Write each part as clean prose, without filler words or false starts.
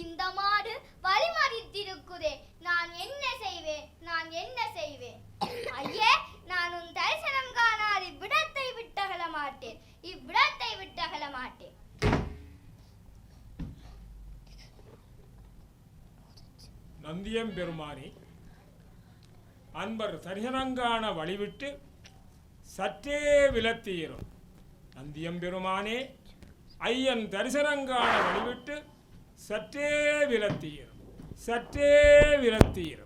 இந்த மாடு வழிமறித்திருக்குதே, நான் என்ன செய்வேன், நான் என்ன செய்வேன்? ஐயே, நான் உன் தரிசனம் காணாது இவ்விடத்தை விட்டகல மாட்டேன், இவ்விடத்தை விட்டகல மாட்டேன். நந்தியம் பெருமானி, அன்பர் தரிசனங்கான வழிவிட்டு சற்றே விலத்தீரும். நந்தியம் பெருமானே, ஐயன் தரிசனங்கான வழிவிட்டு சற்றே விலத்தீரும், சற்றே விலத்தீரும்.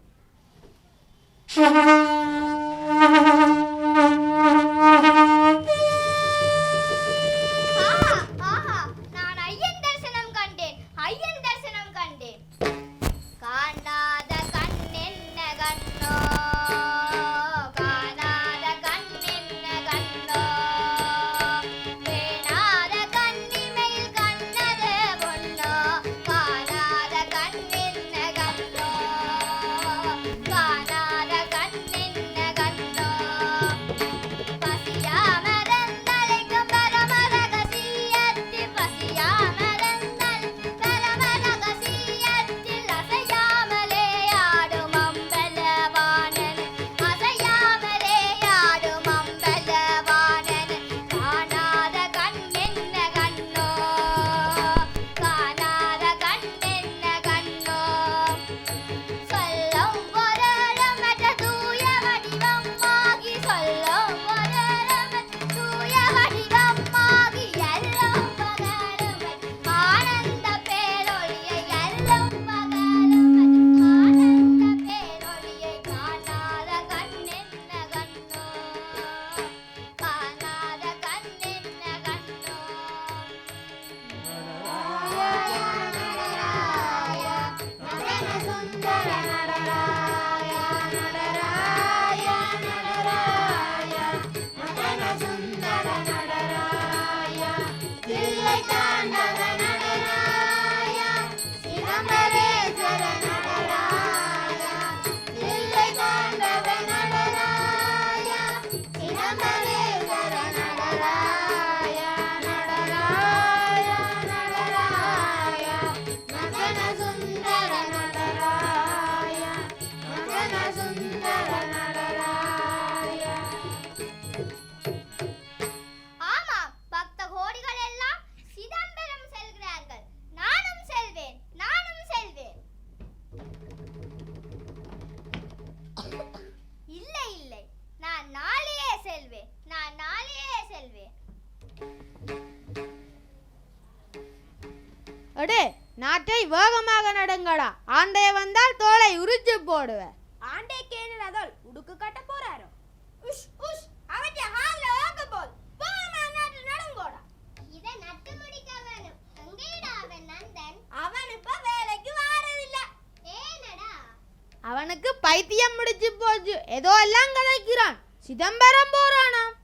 அடே, நாட்டை வேகமாக நடங்கடா. ஆண்டே வந்தால் தோலை உரிச்சு போடுவேன். ஆண்டே கேனதால் உடுக்கு கட்ட போறாரோ? உஷ் உஷ், அவட்ட ஹால்ல ஓக போல் போமா நாட்டு நடங்கோடா. இத நட்டு முடிக்க வேணும். எங்கேடா அவன் நந்தன்? அவன் இப்ப வேலைக்கு வாரது இல்ல. ஏனடா? அவனுக்கு பைத்தியம் முடிச்சு போச்சு. ஏதோ எல்லாம் கதைக்கிறான். சிதம்பரம் போறானாம்.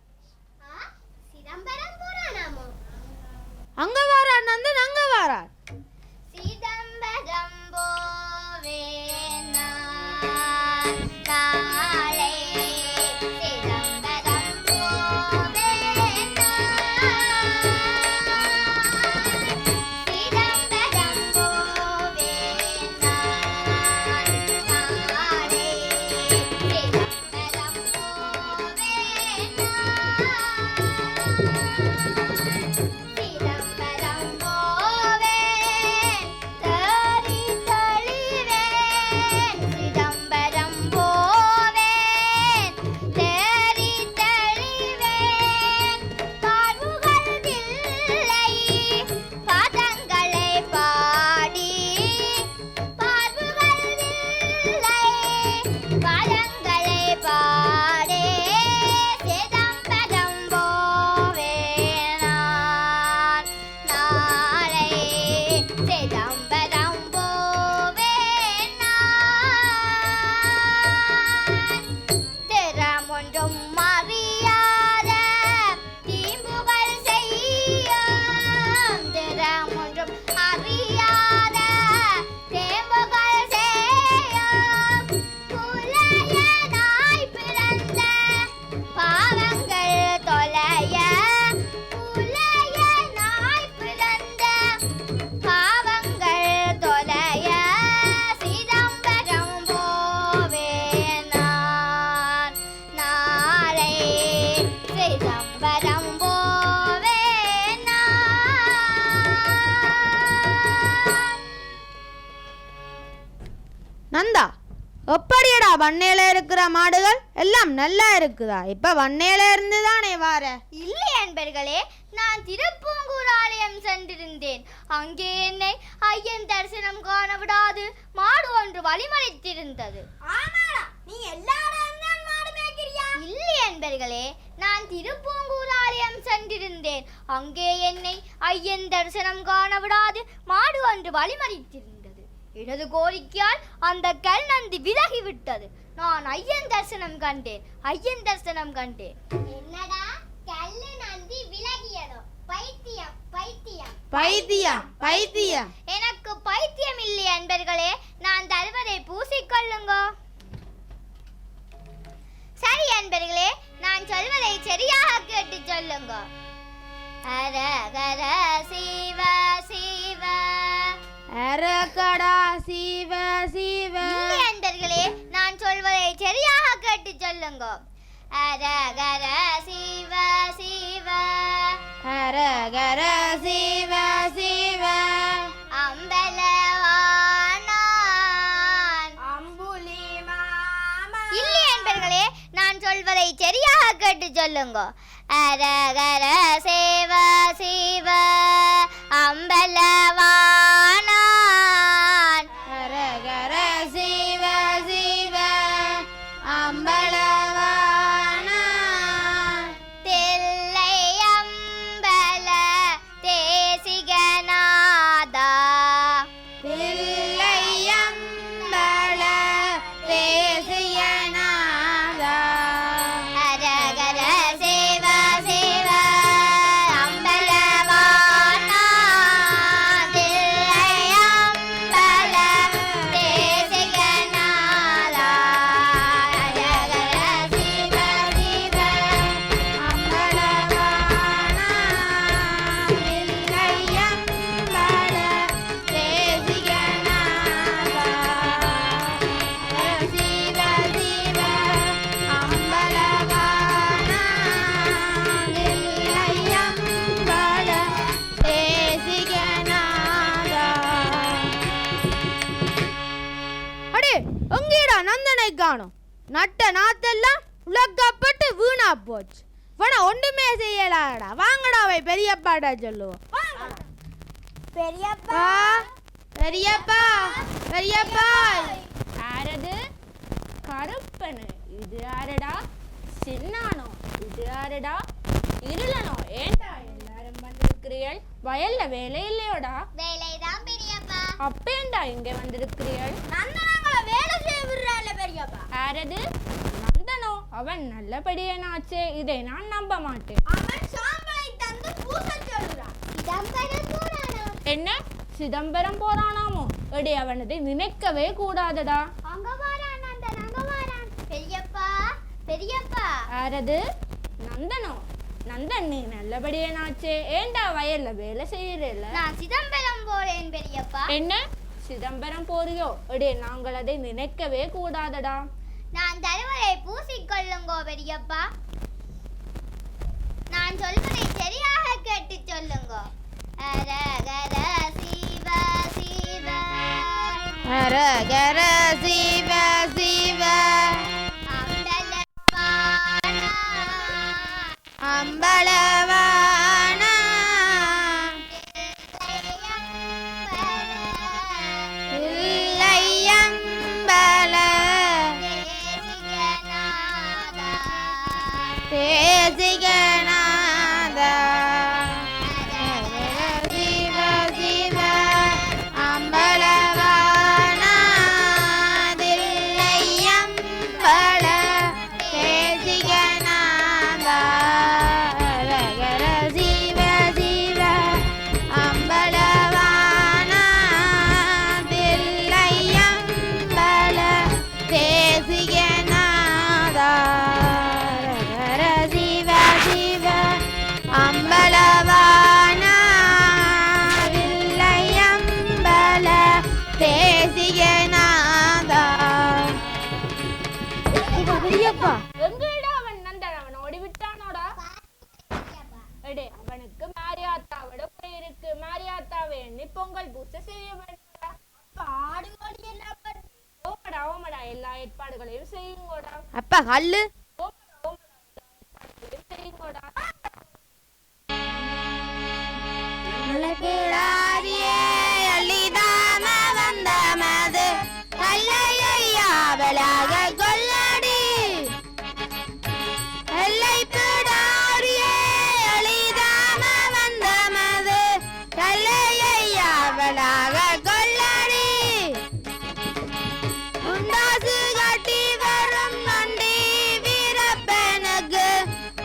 சிதம்பரம் போறானாமோ? அங்க வாரான் நந்தன், அங்க வாரான். சிதம்பரம் போவேன் நான் காலை, சிதம்பரம் போவேன் நான், சிதம்பரம் போவேன் நான் காலை, சிதம்பரம் போவேன் நான், சிதம்பரம் போவேன். நந்தா, எப்படியடா வண்ணையில இருக்கிற மாடுகள் எல்லாம் நல்லா இருக்குதா? இப்ப வண்ணையில இருந்து தானே வார? இல்லை அன்பர்களே, நான் திருப்பூங்கூர் ஆலயம் சென்றிருந்தேன். அங்கே என்னை ஐயன் தரிசனம் காண விடாது மாடு ஒன்று வழிமறித்திருந்தது. ஆமாடா, நீ எல்லாரும் தான் மாடு மேய்க்கிறியா? இல்லை அன்பர்களே, நான் திருப்பூங்கூர் ஆலயம் சென்றிருந்தேன். அங்கே என்னை ஐயன் தரிசனம் காண விடாது மாடு ஒன்று வழிமறித்திருந்தது. எனது கோரிக்கையால் அந்த கல் நந்தி விலகிவிட்டது. நான் ஐயன் தரிசனம் கண்டேன். என்னடா கல்லு நந்தி விலகியதோ? பைத்தியம் பைத்தியம் பைத்தியம் பைத்தியம். எனக்கு பைத்தியம் இல்லை அன்பர்களே, நான் தருவதை பூசிக்கொள்ளுங்க. சரி அன்பர்களே, நான் சொல்வதை சரியாக கேட்டு சொல்லுங்க. அரகர சிவ சிவ. அரகடா சிவ சிவ. இல்லை அன்பர்களே, நான் சொல்வதை சரியாக கேட்டு சொல்லுங்க. அரகர சிவ சிவ. அரகர சிவ சிவ. அம்பலவானான் அம்புலி மாமா. இல்லை என்பர்களே, நான் சொல்வதை சரியாக கேட்டு சொல்லுங்க. அரகர சிவ சிவ. அம்பலவானான். அரகர சிவ சிவ. அம்பலவானான். தில்லை அம்பல தேசிகநாதா. தில்லையம்பல தேசிகநாதா. அரகர சிவ சிவ. அம்பலவானான். தில்லை அம்பல தேசிகநாதா. அரகர சிவ சிவ. அம்பலவானான். தில்லையம்பல தேசிகநாதா. சிவ சிவ. அம்பலவானான். தில்லையம்பல தேசிகநாதா. அடே, எங்கேடா நந்தனை காணோம்? நட்ட நாத்தெல்லாம் உலக்கப்பட்டு வீணா போச்சு. வேணா ஒன்றுமே செய்யலாடா. வாங்கடா வை பெரியப்பாடா சொல்லுவோம். பெரியப்பா, பெரியப்பா பெரியப்பா. ஆரது கருப்பனு இது ஆரடா, சின்னானோ இது ஆரடா, இருளனோ ஏண்டா எல்லாரும் வந்திருக்கிறீர்கள்? வயல்ல வேலை இல்லையோடா? வேலைதான் பெரியப்பா. அப்பேண்டா இங்க வந்திருக்கிறீர்கள்? நந்தனங்களை வேலை செய்ய விடுறாள் பெரியப்பா. ஆரது நந்தனோ? அவன் நல்லபடியனாச்சே, இதை நான் நம்ப மாட்டேன். அவன் சாம்பலை தந்து பூச சொல்றான். சிதம்பரம் போறானா? என்ன சிதம்பரம் போறானாமோ? எடி அவனதை நினைக்கவே கூடாதடா. அங்க வாரான் நந்தன், அங்க வாரான். பெரியப்பா பெரியப்பா. ஆரது நந்தனோ? நந்தன் நீ நல்லபடியனாச்சே, ஏண்டா வயல்ல வேலை செய்யறல? நான் சிதம்பரம் போறேன் பெரியப்பா. என்ன சிதம்பரம் போறியோ? எடே நாங்கள் அதை நினைக்கவே கூடாதடா. நான் தருவதை பூசிக்கொள்ளுங்கோ பெரியப்பா. நான் சொல்வதை சரியாக கேட்டு சொல்லுங்கோ. அரகர சிவ சிவ. அரகர சிவ சிவ. அம்பலவானான். அம்பலவானான். தில்லையம்பல தேசிகநாதா. சிவ சிவ. அம்பலவானான். தில்லையம்பல தேசிகநாதா. அரகர சிவ சிவ. அம்பலவானான். தில்லையம்பல தேசிகநாதா. அரகர சிவ சிவ. அம்பலவானான். தில்லையம்பல தேசிகநாதா. பெரியப்பா எங்கடா அவன் நந்தன்? அவன் ஓடி விட்டானோடா? எடே அவனுக்கு மாரியாத்தாவோட போயிருக்கு. மாரியாத்தாவை எண்ணி பொங்கல் பூசை செய்ய வேண்டாம். பாடு கோடி எல்லாம் ஓடா ஓமடா எல்லா ஏற்பாடுகளையும் செய்யுங்கோடா. அப்ப கல்லு செய்யுங்கோடா.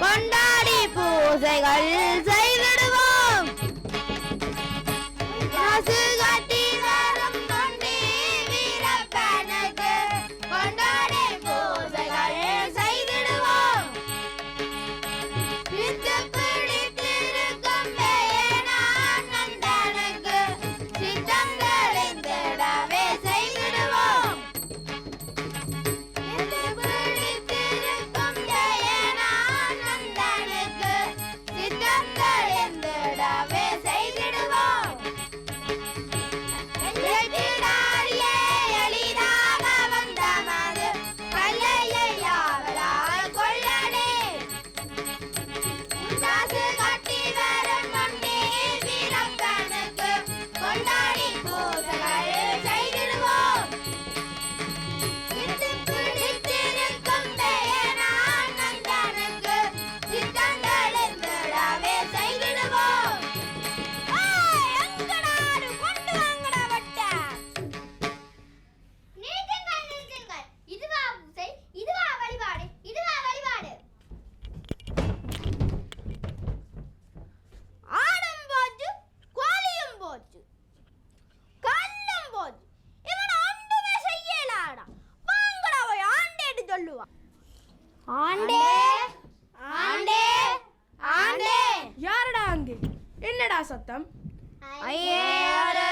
கொண்டாடி பூசைகள் செய்திடுவோம். காசு கட்டி வரும் தொண்டி வீரப்பனுக்கு கொண்டாடி பூசைகள் செய்திடுவோம். வித்து பிடித்திருக்கும் பேனான் நந்தனுக்கு சித்தம் தெளிந்திடவே செய்திடுவோம். வித்து பிடித்திருக்கும் பேனான் நந்தனுக்கு சித்தம் தெளிந்திடவே செய்திடுவோம். எளிதாரியே எளிதாக வந்த மது கல்லையை யாவலால் கொள்ளடி. காசு கட்டி வரும் நொண்டி வீரப்பனுக்கு கொண்டாடி பூசைகள் செய்திடுவோம். வித்து பிடித்திருக்கும் பேனான் நந்தனுக்கு சித்தம் தெளிந்திடவே செய்திடுவோம். எங்கடாரு கொண்டு வாங்கடா வட்ட. நிறுத்துங்கள் நிறுத்துங்கள். இதுவா பூசை, இதுவா வழிபாடு, இதுவா வழிபாடு. ஆடும் போச்சு, கோழியும் போச்சு, கல்லும் போச்சு. இவன் ஒன்றுமே செய்யலாடா. வாங்கடா போய் ஆண்டேட்டு சொல்லுவான். ஆண்டே ஆண்டே ஆண்டே. யாரடா அங்கே? என்னடா சத்தம்? ஐயே ஒரு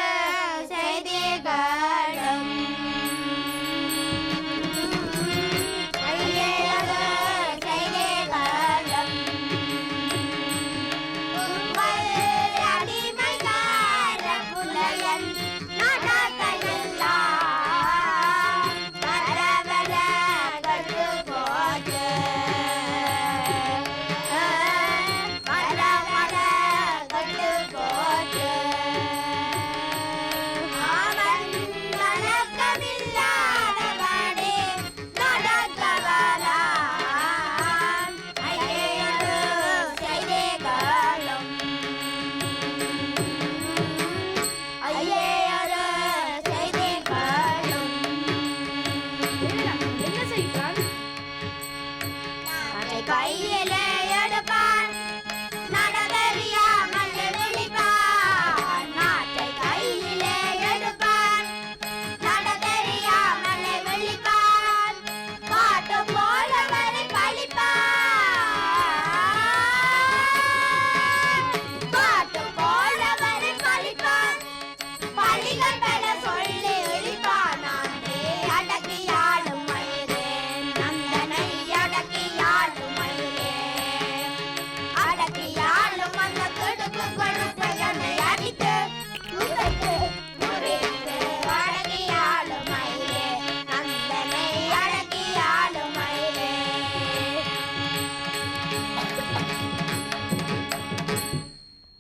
செய்தி கேளும். ஐயே ஒரு செய்தி கேளும். உங்கள் அடிமைக்கார புலையன் நாடகமெல்லாம் வர வர கெட்டு போச்சு. வர வர கெட்டு போச்சு. அவன் வழக்கமில்லாதபடி நடக்கவலான். ஐயையொரு செய்தி கேளும். ஐயையொரு செய்தி கேளும். என்ன செய்கிறான்? அதை கையிலே எடுப்பான். நடதறியாமல் விழிப்பான். நாட்டை கையிலே எடுப்பான். நடதறியாமல் விழிப்பான். பாட்டு போல வரை பழிப்பான். பாட்டு போல வரை பழிப்பான். பழிகள் பல சொல்லி இழிப்பான். நானே அடக்கியாளும் மயிரே, நந்தனை அடக்கியாளும் மயிரே. அடக்கியாளும் அந்த கெடுக்கு கொடுப்பதனை அடித்து உதைத்து முறித்து அடக்கியாளும் மயிரே, நந்தனை அடக்கியாளும் மயிரே.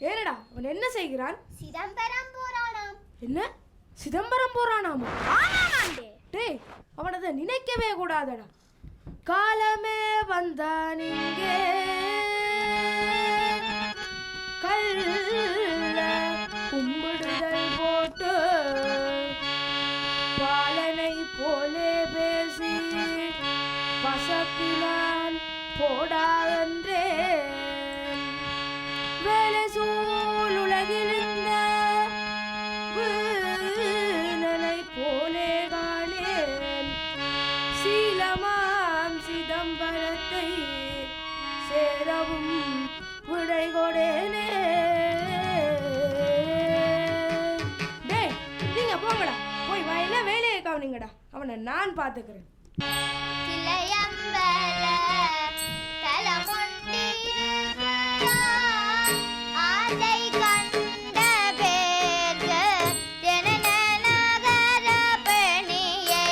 ஏனடா அவன் என்ன செய்கிறான்? சிதம்பரம் புராணம். என்ன சிதம்பரம் போறானாமா? டேய், அவனதை நினைக்கவே கூடாதடா. காலமே வந்தான் இங்கே கள்ள கும்பிடுதல் போட்டு பாலனை போலே பேசி பசப்பினான் போடா என்றேன். வேலை சூழ் உலகிலிருந்த வீணனை போலே காணேன். சீலமாம் சிதம்பரத்தை சேரவும் விடை கொடேனே. டேய், நீங்க போங்கடா, போய் வயல வேலையை கவனிங்கடா. அவனை நான் பார்த்துக்கிறேன். தில்லையம்பல தலமொண்டிருந்தான். ஆசை கண்ட பேர்க்கு தினநகர பெணியை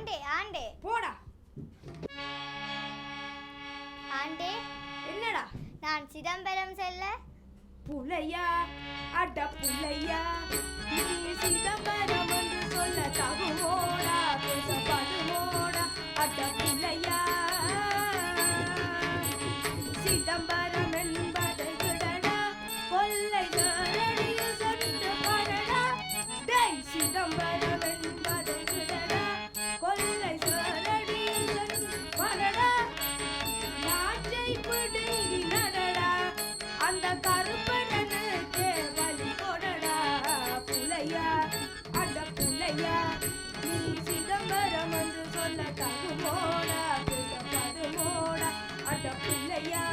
ஆண்டே ஆண்டே போடா. ஆண்டே என்னடா? நான் சிதம்பரம் செல்ல புலையா அட புலையா, நீ சிதம்பரம் என்று சொல்ல தகுமோடா, பேசப்படுமோடா அட புலையா. சிதம்பரம் என்பதை விடடா, கொல்லை கரடியில் சென்று படடா. டேய் சிதம்பரம் என்பதை விடடா, கொல்லை கரடியில் சென்று படடா. நாட்டை பிடுங்கி நடடா, அந்த கருப்பனனுக்கே வழி கொடடா. புலையா அட புலையா, நீ சிதம்பரம் என்று சொல்ல தகுமோடா, பேசப்படுமோடா அட புலையா.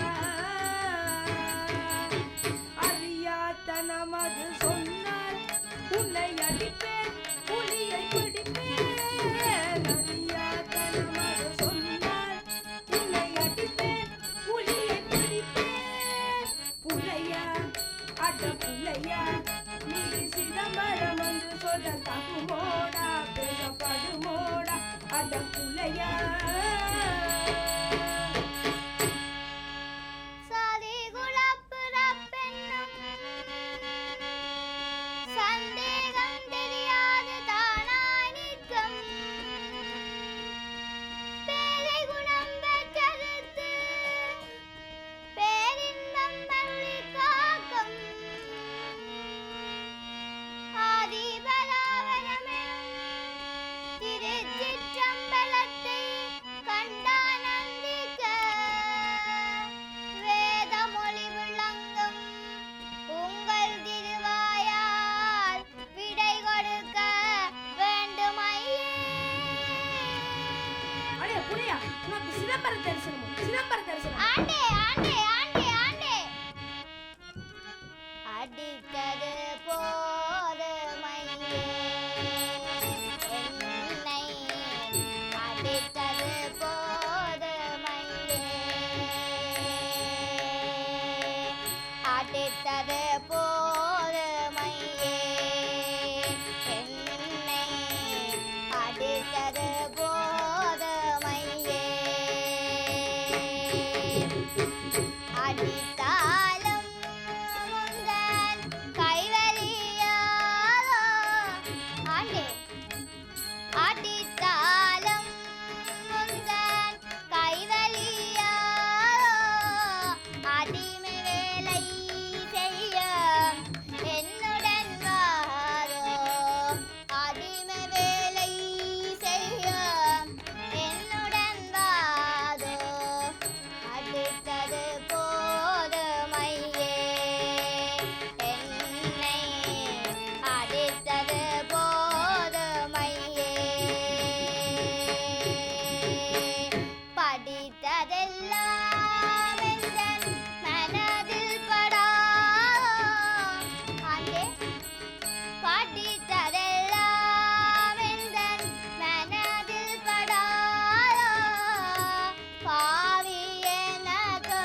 அறியாத்தனம் அது சொன்னால் உன்னை அடிப்பேன், புலியை பிடிப்பேன். அறியாத்தனம் அது சொன்னால் உன்னை அடிப்பேன், புலியை பிடிப்பேன். புலையா அட புலையா, நீ சிதம்பரம் என்று சொல்ல தகுமோடா, பேசப்படுமோடா அட புலையா. சாதி குலப்புறப்பெண்ணும் சந்தேகம் தெரியாது தானாய் நிற்கும். பேதை குணம் பெற்றறுத்து பேரின்பம் அருளி காக்கும். ஆதிபராவரமெனும் திருச்சிற்றம்பலத்தை கண்டானந்திக்க வேதமொழி விளங்கும் உங்கள் திருவாயால் விடை கொடுக்க வேண்டுமையே. அடே புலையா, உனக்கு சிதம்பர தரிசனம், சிதம்பர தரிசனம். ஆண்டே ஆண்டே ஆண்டே ஆண்டே அடித்தது போதுமையே, என்னை அடித்தது போதுமையே, அடித்தது போதுமையே, என்னை அடித்தது போதுமையே. அடித்தாலும் முந்தன் கைவலியாதோ ஆண்டே, அடித்தாலும் முந்தன் கைவலியாதோ, அடிமை வேலை செய்ய என்னுடன் வாரோ, அடிமை வேலை செய்ய என்னுடன் வாரோ. அடித்தது போதுமையே, என்னை அடித்தது போதுமையே. படித்ததெல்லாம் எந்தன் மனதில் படாதோ ஆண்டே, படித்ததெல்லாம் எந்தன் மனதில் படாதோ. பாவி எனக்கு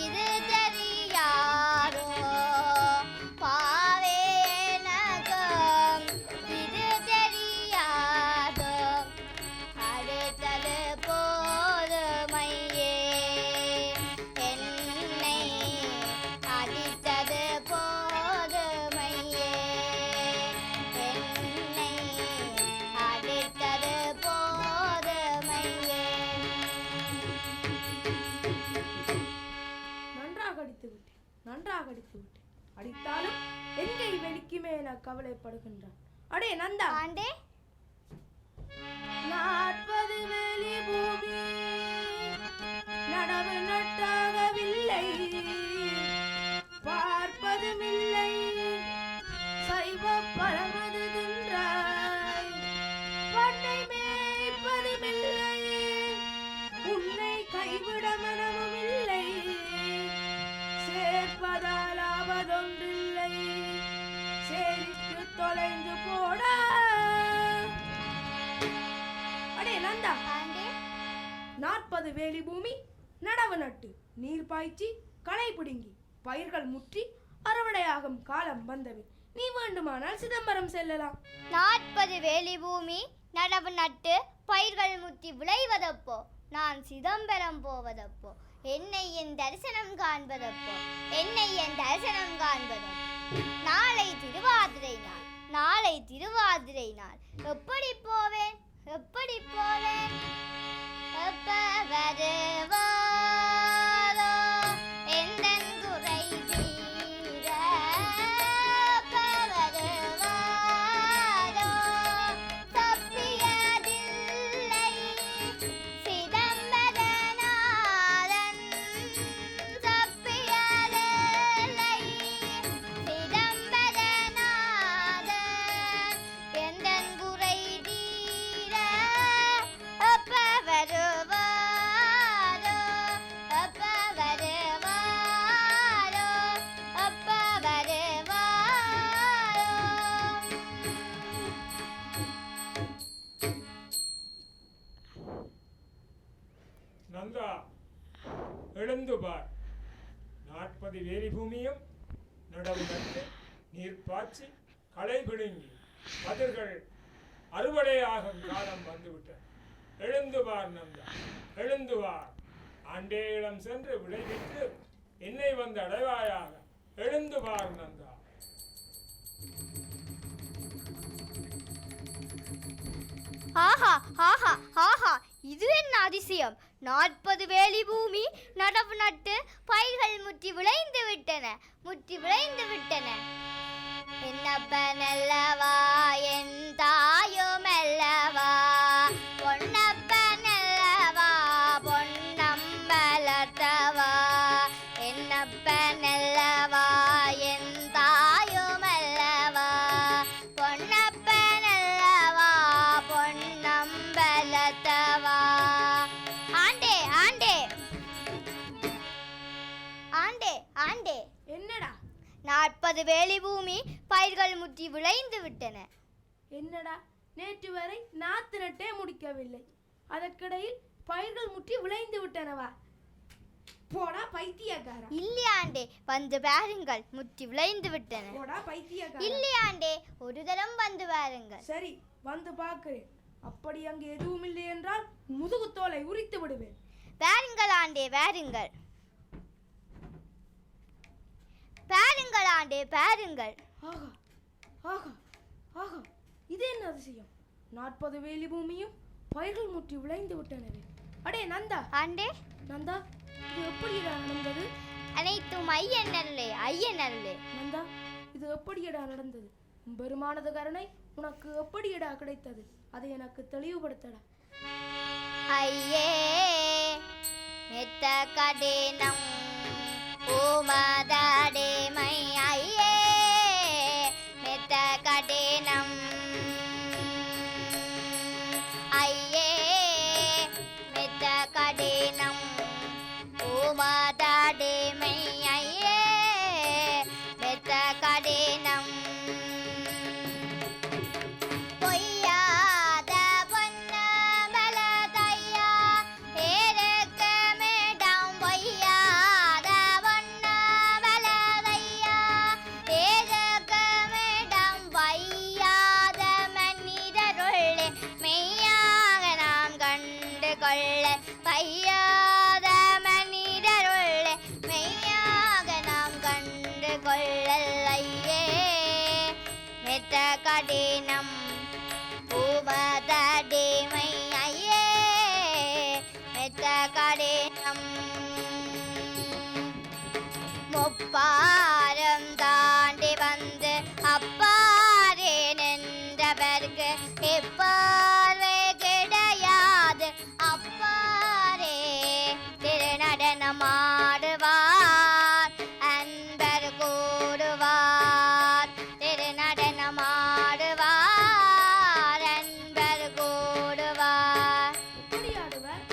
இது தெரியாதோ, பாவி எனக்கு இது தெரியாதோ. அடுத்தது போதுமையே, என்னை அடித்தது போதுமையே, என்னை அடித்தது போதுமையே. நன்றாக அடித்து விட்டேன், நன்றாக அடித்து விட்டேன். அடித்தாலும் எங்கை வெளிக்குமே என கவலைப்படுகின்றான். அடே நந்தா, ஆண்டே 40 வேலி பூமி நடவு நட்டாகவில்லை, பார்ப்பதுமில்லை, சைவ பரமது தின்றாய், பண்ணை மேய்ப்பதுமில்லை, உன்னை கைவிட மனமும் இல்லை, சேர்ப்பதால் ஆவதொன்றில்லை, சேரிக்கு தொலைந்து போடா. அடே நந்தா, ஆண்டே 40 வேலி பூமி நடவு நட்டு நீர் பாய்ச்சி களை பிடுங்கி பயிர்கள் முற்றி அறுவடையாகும் காலம் வந்தது. நீ வேண்டுமானால் சிதம்பரம் செல்லலாம். 40 வேலி பூமி நடவு நட்டு பயிர்கள் முற்றி விளைவதப்போ, நான் சிதம்பரம் போவதப்போ, என்னை என் தரிசனம் காண்பதப்போ, என்னை என் தரிசனம் காண்பதோ. நாளை திருவாதிரை நாள், நாளை திருவாதிரை நாள். எப்படி போவேன், எப்படி போவேன்? எப்ப வருவாரோ எந்தன் குறை தீர, எப்ப வருவாரோ தப்பியதில்லை சிதம்பரநாதன், தப்பியதில்லை சிதம்பரநாதன், எந்தன் குறை தீர எப்ப வருவாரோ, எப்ப வருவாரோ, எப்ப வருவாரோ. நந்தா, எழுந்து பார். 40 வேலி பூமியும் நடவு நட்டு நீர் பாய்ச்சி களை பிடுங்கி கதிர்கள் அறுவடையாகும் காலம் வந்துவிட்டது. எழுந்து பார் நந்தா, எழுந்து பார். ஆண்டேயிடம் சென்று விளைவிட்டு என்னை வந்து அடைவாயாக. எழுந்து பார் நந்தா. ஆஹா ஆஹா ஆஹா, இது என்ன அதிசயம்! 40 வேலி பூமி நடவு நட்டு பயிர்கள் முற்றி விளைந்து விட்டன, முற்றி விளைந்து விட்டன. என்னப்பனல்லவா என் தாயுமல்லவா, பொன்னப்பனல்லவா பொன்னம்பலத்தவா, என்னப்பனல்லவா என் தாயுமல்லவா, பொன்னப்பனல்லவா பொன்னம்பலத்தவா. ஆண்டே ஆண்டே ஆண்டே ஆண்டே, என்னடா 40 வேலி பூமி பயிர்கள் முற்றி விளைந்து விட்டன. என்னடா, நேற்று வரை நாத்து நட்டே முடிக்கவில்லை, அதற்கிடையில் பயிர்கள் முற்றி விளைந்து விட்டனவா? போடா பைத்தியக்காரா. இல்லையாண்டே, வந்து பாருங்கள், முற்றி விளைந்து விட்டன. போடா பைத்தியக்காரா. இல்லையாண்டே, ஒரு தரம் வந்து பாருங்கள். சரி, வந்து பார்க்கிறேன். அப்படி அங்கு எதுவும் இல்லை என்றால் முதுகுத்தோலை உரித்து விடுவேன். பாருங்கள் ஆண்டே, பாருங்கள். பாருங்கள் ஆண்டே, பாருங்கள். ஆகா ஆகா ஆகா, இது என்ன அதிசயம்! 40 வேலி பூமியும் பயிர்கள் முற்றி விளைந்து விட்டனவே. அடே நந்தா, ஆண்டே, நந்தா, இது எப்படிடா நடந்தது? அனைத்தும் ஐயன் அருளே, ஐயன் அருளே. நந்தா, இது எப்படியடா நடந்தது? பெருமானது கருணை உனக்கு எப்படியடா கிடைத்தது? அதை எனக்கு தெளிவுபடுத்தடா. ஐயே மெத்த கடினம் பூமதடிமை, ஐயே மெத்த கடினம், ஐயே மெத்த கடினம் பூமதடிமை, ஐயே மெத்த கடினம். பொய்யாத பொன்னம்பலத்தையா ஏற்கமிடம், பொய்யாத பொன்னம்பலத்தையா ஏற்கமிடம், வையாத மனிதருள்ளே மெய்யாக நாம் கண்டு கொள்ள, வையாத மனிதருள்ளே மெய்யாக நாம் கண்டு கொள்ளலையே. மெத்த கடினம் பூமதடிமை, ஐயே மெத்த கடினம். முப்பாரம் தாண்டி வந்து அப்பாரே நின்றவர்க்கு எப்பார்வை கிடையாது, அப்பாரே திருநடனமாடுவார் அன்பர் கூடுவார், திருநடனமாடுவார் அன்பர் கூடுவார். எப்படி ஆடுவார்?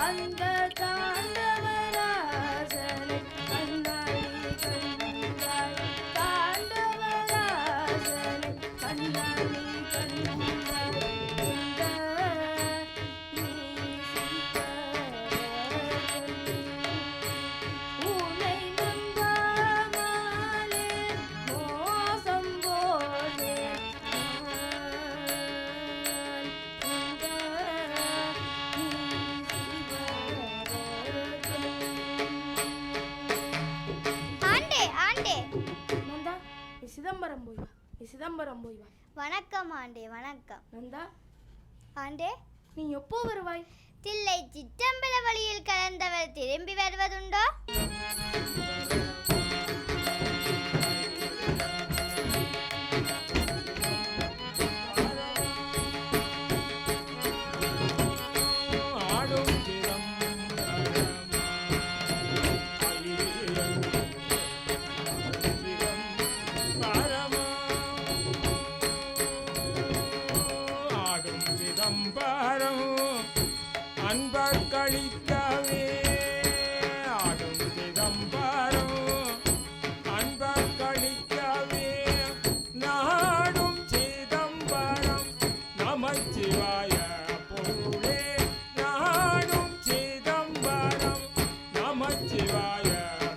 அந்த தாண்டவராசனை கண்ணாடி கண்டாய் தாண்டவராசனை கண்ணாடி கண்டாய் உந்த உனை நம்பாமலே மோசம் போலே ஆண்டே ஆண்டே நந்தா நீ சிதம்பரம் போய் வா நீ சிதம்பரம் போய் வா வணக்கம் ஆண்டே வணக்கம் நந்தா ஆண்டே நீ எப்போ வருவாய் தில்லை சிற்றம்பல வழியில் கலந்தவர் திரும்பி வருவதுண்டோ ஆடும் திறம் ஆடும் சிதம்பரம் அன்பர் கழிக்கவே ஆடும் சிதம்பரம் அன்பர் கழிக்கவே நாடும் சிதம்பரம் நமச்சிவாய பொருளே நாடும் சிதம்பரம் நமச்சிவாய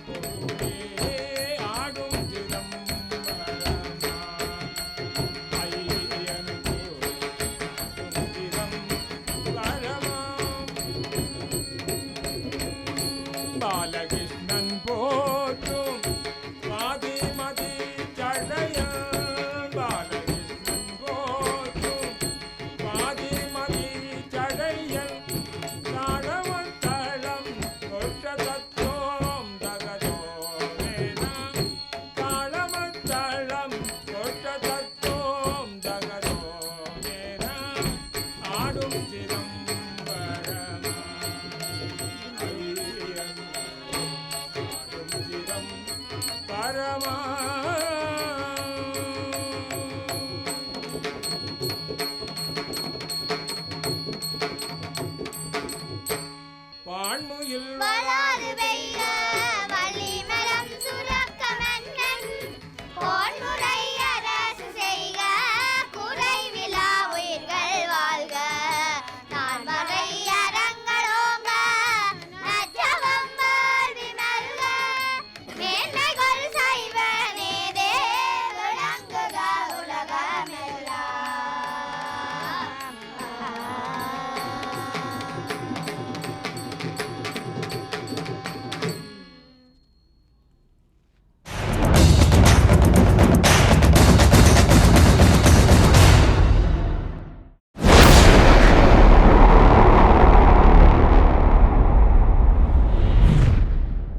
பொருளே ஆடும் சிதம்பரம் ஐயனுக்கு பாலகிருஷ்ணன் போற்றும் பாதிமதி சடைய பாலகிருஷ்ணன் போற்றும் பாதிமதி சடையல் தாழவன் தளம் கொற்ற தத்தோம் தகதோ வேணா தாழவன் தளம் கொற்ற தத்தோம் தகதோ வேணா ஆடும் சிதம்பரம் பரமா வான்முயில் வரா